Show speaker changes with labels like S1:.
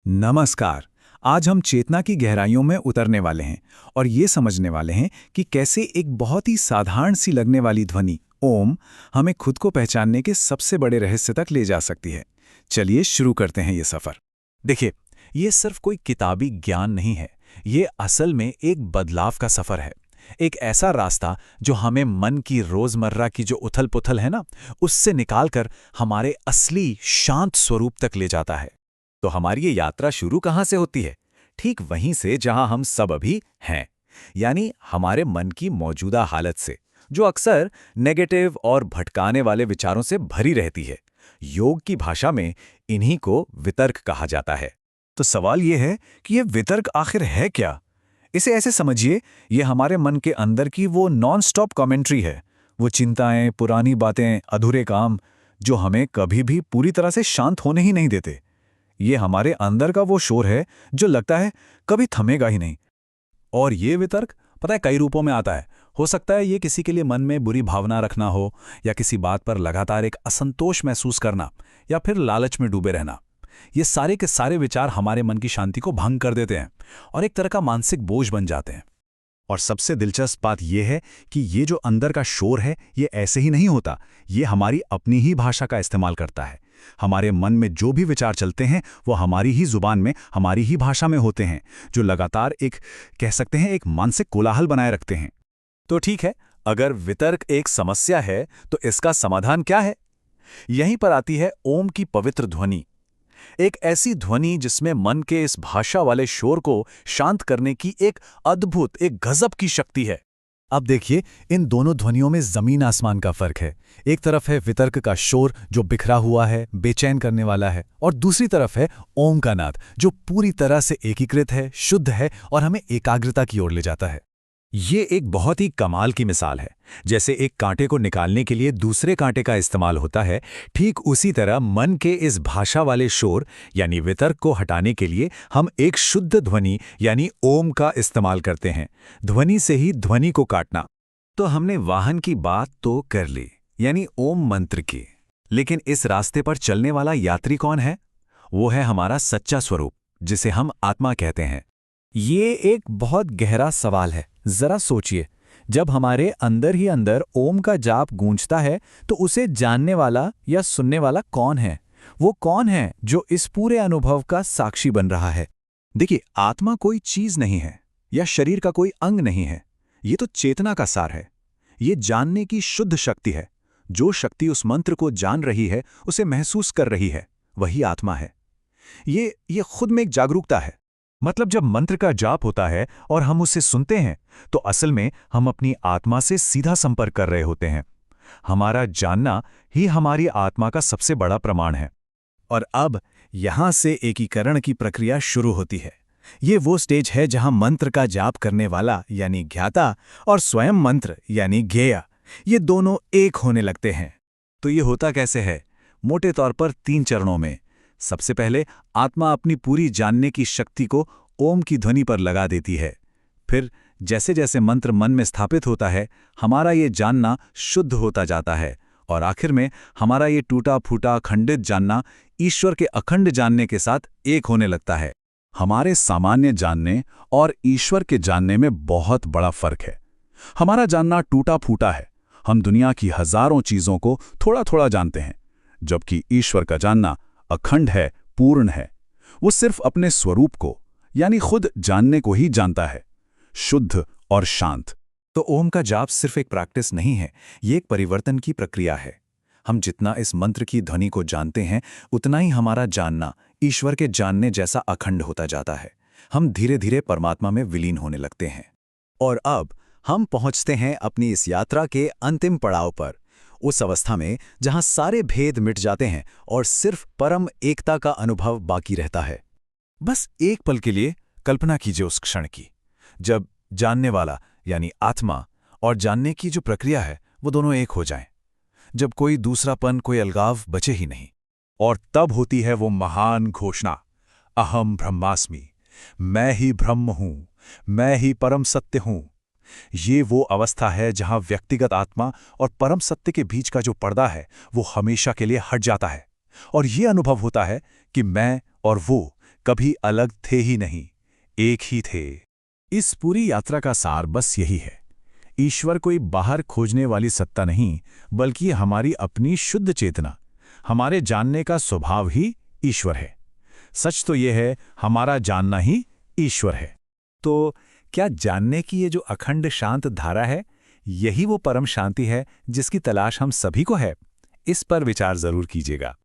S1: नमस्कार। आज हम चेतना की गहराइयों में उतरने वाले हैं और ये समझने वाले हैं कि कैसे एक बहुत ही साधारण सी लगने वाली ध्वनि ओम हमें खुद को पहचानने के सबसे बड़े रहस्य तक ले जा सकती है। चलिए शुरू करते हैं ये सफर। देखिए, ये सिर्फ कोई किताबी ज्ञान नहीं है, ये असल में एक बदलाव का सफर है। एक ऐसा रास्ता जो हमें मन की रोजमर्रा की जो उथल-पुथल है ना, उससे निकालकर हमारे असली शांत स्वरूप तक ले जाता है। तो हमारी ये यात्रा शुरू कहाँ से होती है? ठीक वहीं से जहां हम सब अभी हैं, यानी हमारे मन की मौजूदा हालत से, जो अक्सर नेगेटिव और भटकाने वाले विचारों से भरी रहती है। योग की भाषा में इन्हीं को वितर्क कहा जाता है। तो सवाल ये है कि ये वितर्क आखिर है क्या? इसे ऐसे समझिए, ये हमारे मन के अंदर की वो नॉन स्टॉप कमेंट्री है, वो चिंताएं, पुरानी बातें, अधूरे काम, जो हमें कभी भी पूरी तरह से शांत होने ही नहीं देते। ये हमारे अंदर का वो शोर है जो लगता है कभी थमेगा ही नहीं। और ये वितर्क पता है कई रूपों में आता है। हो सकता है ये किसी के लिए मन में बुरी भावना रखना हो, या किसी बात पर लगातार एक असंतोष महसूस करना, या फिर लालच में डूबे रहना। ये सारे के सारे विचार हमारे मन की शांति को भंग कर देते हैं और एक तरह का मानसिक बोझ बन जाते हैं। और सबसे दिलचस्प बात यह है कि ये जो अंदर का शोर है, ये ऐसे ही नहीं होता, ये हमारी अपनी ही भाषा का इस्तेमाल करता है। हमारे मन में जो भी विचार चलते हैं वो हमारी ही जुबान में, हमारी ही भाषा में होते हैं, जो लगातार एक कह सकते हैं एक मानसिक कोलाहल बनाए रखते हैं। तो ठीक है, अगर वितर्क एक समस्या है तो इसका समाधान क्या है? यहीं पर आती है ओम की पवित्र ध्वनि। एक ऐसी ध्वनि जिसमें मन के इस भाषा वाले शोर को शांत करने की एक अद्भुत, एक गजब की शक्ति है। अब देखिए, इन दोनों ध्वनियों में जमीन आसमान का फर्क है। एक तरफ है वितर्क का शोर जो बिखरा हुआ है, बेचैन करने वाला है, और दूसरी तरफ है ओम का नाद जो पूरी तरह से एकीकृत है, शुद्ध है और हमें एकाग्रता की ओर ले जाता है। ये एक बहुत ही कमाल की मिसाल है। जैसे एक कांटे को निकालने के लिए दूसरे कांटे का इस्तेमाल होता है, ठीक उसी तरह मन के इस भाषा वाले शोर यानी वितर्क को हटाने के लिए हम एक शुद्ध ध्वनि यानी ओम का इस्तेमाल करते हैं। ध्वनि से ही ध्वनि को काटना। तो हमने वाहन की बात तो कर ली, यानी ओम मंत्र की। लेकिन इस रास्ते पर चलने वाला यात्री कौन है? वो है हमारा सच्चा स्वरूप, जिसे हम आत्मा कहते हैं। ये एक बहुत गहरा सवाल है। जरा सोचिए, जब हमारे अंदर ही अंदर ओम का जाप गूंजता है तो उसे जानने वाला या सुनने वाला कौन है? वो कौन है जो इस पूरे अनुभव का साक्षी बन रहा है? देखिए, आत्मा कोई चीज नहीं है या शरीर का कोई अंग नहीं है। ये तो चेतना का सार है। ये जानने की शुद्ध शक्ति है। जो शक्ति उस मंत्र को जान रही है, उसे महसूस कर रही है, वही आत्मा है। ये खुद में एक जागरूकता है। मतलब जब मंत्र का जाप होता है और हम उसे सुनते हैं तो असल में हम अपनी आत्मा से सीधा संपर्क कर रहे होते हैं। हमारा जानना ही हमारी आत्मा का सबसे बड़ा प्रमाण है। और अब यहां से एकीकरण की प्रक्रिया शुरू होती है। ये वो स्टेज है जहां मंत्र का जाप करने वाला यानी ज्ञाता और स्वयं मंत्र यानी ज्ञेय, ये दोनों एक होने लगते हैं। तो ये होता कैसे है? मोटे तौर पर 3 चरणों में। सबसे पहले आत्मा अपनी पूरी जानने की शक्ति को ओम की ध्वनि पर लगा देती है। फिर जैसे जैसे मंत्र मन में स्थापित होता है, हमारा ये जानना शुद्ध होता जाता है और आखिर में हमारा ये टूटा फूटा खंडित जानना ईश्वर के अखंड जानने के साथ एक होने लगता है। हमारे सामान्य जानने और ईश्वर के जानने में बहुत बड़ा फर्क है। हमारा जानना टूटा फूटा है। हम दुनिया की हजारों चीजों को थोड़ा थोड़ा जानते हैं, जबकि ईश्वर का जानना अखंड है, पूर्ण है। वो सिर्फ अपने स्वरूप को यानी खुद जानने को ही जानता है, शुद्ध और शांत। तो ओम का जाप सिर्फ एक प्रैक्टिस नहीं है, ये एक परिवर्तन की प्रक्रिया है। हम जितना इस मंत्र की ध्वनि को जानते हैं, उतना ही हमारा जानना ईश्वर के जानने जैसा अखंड होता जाता है। हम धीरे धीरे परमात्मा में विलीन होने लगते हैं। और अब हम पहुंचते हैं अपनी इस यात्रा के अंतिम पड़ाव पर, उस अवस्था में जहां सारे भेद मिट जाते हैं और सिर्फ परम एकता का अनुभव बाकी रहता है। बस एक पल के लिए कल्पना कीजिए उस क्षण की, जब जानने वाला यानी आत्मा और जानने की जो प्रक्रिया है वो दोनों एक हो जाएं, जब कोई दूसरापन, कोई अलगाव बचे ही नहीं। और तब होती है वो महान घोषणा, अहम ब्रह्मास्मि, मैं ही ब्रह्म हूं, मैं ही परम सत्य हूं। ये वो अवस्था है जहां व्यक्तिगत आत्मा और परम सत्य के बीच का जो पर्दा है वो हमेशा के लिए हट जाता है और ये अनुभव होता है कि मैं और वो कभी अलग थे ही नहीं, एक ही थे।
S2: इस पूरी यात्रा का सार बस यही है। ईश्वर कोई बाहर खोजने वाली सत्ता नहीं, बल्कि हमारी अपनी शुद्ध चेतना, हमारे जानने का स्वभाव ही ईश्वर है। सच तो यह है, हमारा जानना ही ईश्वर है।
S1: तो क्या जानने की ये जो अखंड शांत धारा है, यही वो परम शांति है जिसकी तलाश हम सभी को है? इस पर विचार जरूर कीजिएगा।